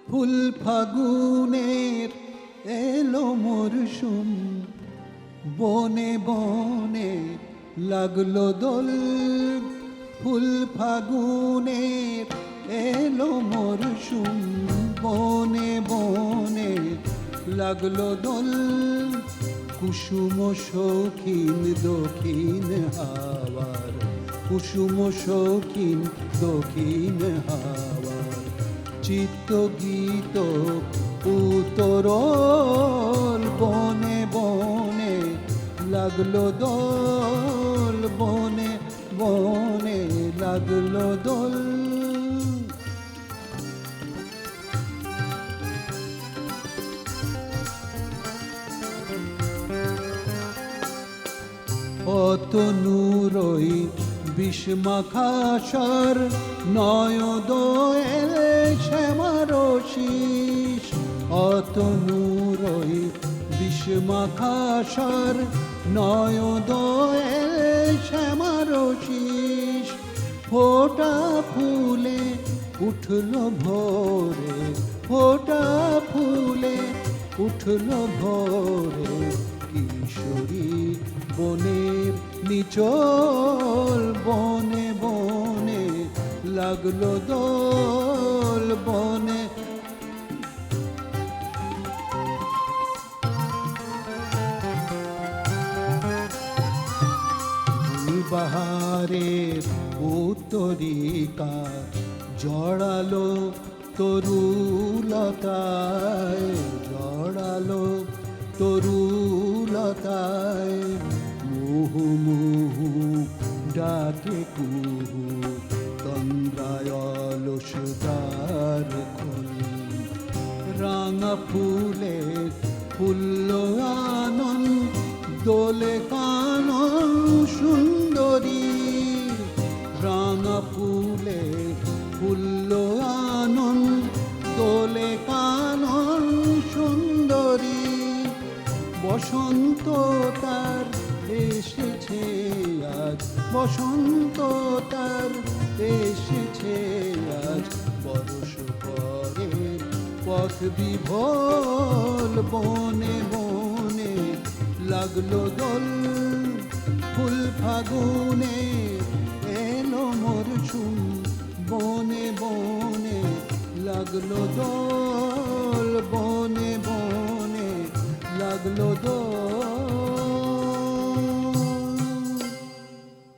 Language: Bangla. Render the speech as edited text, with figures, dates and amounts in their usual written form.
ফুল ফাগুনের এলো মরশুম, বনে বনে লাগলো দোল। ফুল ফাগুনের এলো মরশুম, বনে বনে লাগলো দোল। কুসুম শৌখিন দক্ষিণ হাওয়ার, কুসুম শৌখিন দক্ষিণ হাওয়ার, চিত্ত গীত উতরল। বনে বনে লাগলো দোল, বনে বনে লাগলো দোল। অতনুরই বিষমাখাসার নয়দোয়েল শ্যামারশিস। অতনুরই বিষমাখাসার নয়দোয়েল শ্যামারশিস। ফোটা ফুলে উঠল ভোরে, ফোটা ফুলে উঠল ভোরে। কিশোরী বনের নিচল, বনে বনে লাগলো দোল। বনে বাহারের উত্তরিকা জড়ালো তরুলতায়, জড়ালো তরুলতায়। মুহু মুহু ডাকে কুহু, তন্দ্রায় অলসতার খোল। রাঙা ফুলে ফুল্ল আনন, দোলে কানন সুন্দরী। রাঙা ফুলে ফুল্ল আনন, দোলে কানন সুন্দরী। বসন্ত তার এসেছে আজ, বসন্ত তার এসেছে আজ। বরষ পরে পথ বিভোল, বনে বনে লাগলো দোল। ফুল ফাগুনে এলো মরশুম, বনে বনে লাগলো দোল। বনে বনে লাগলো দোল।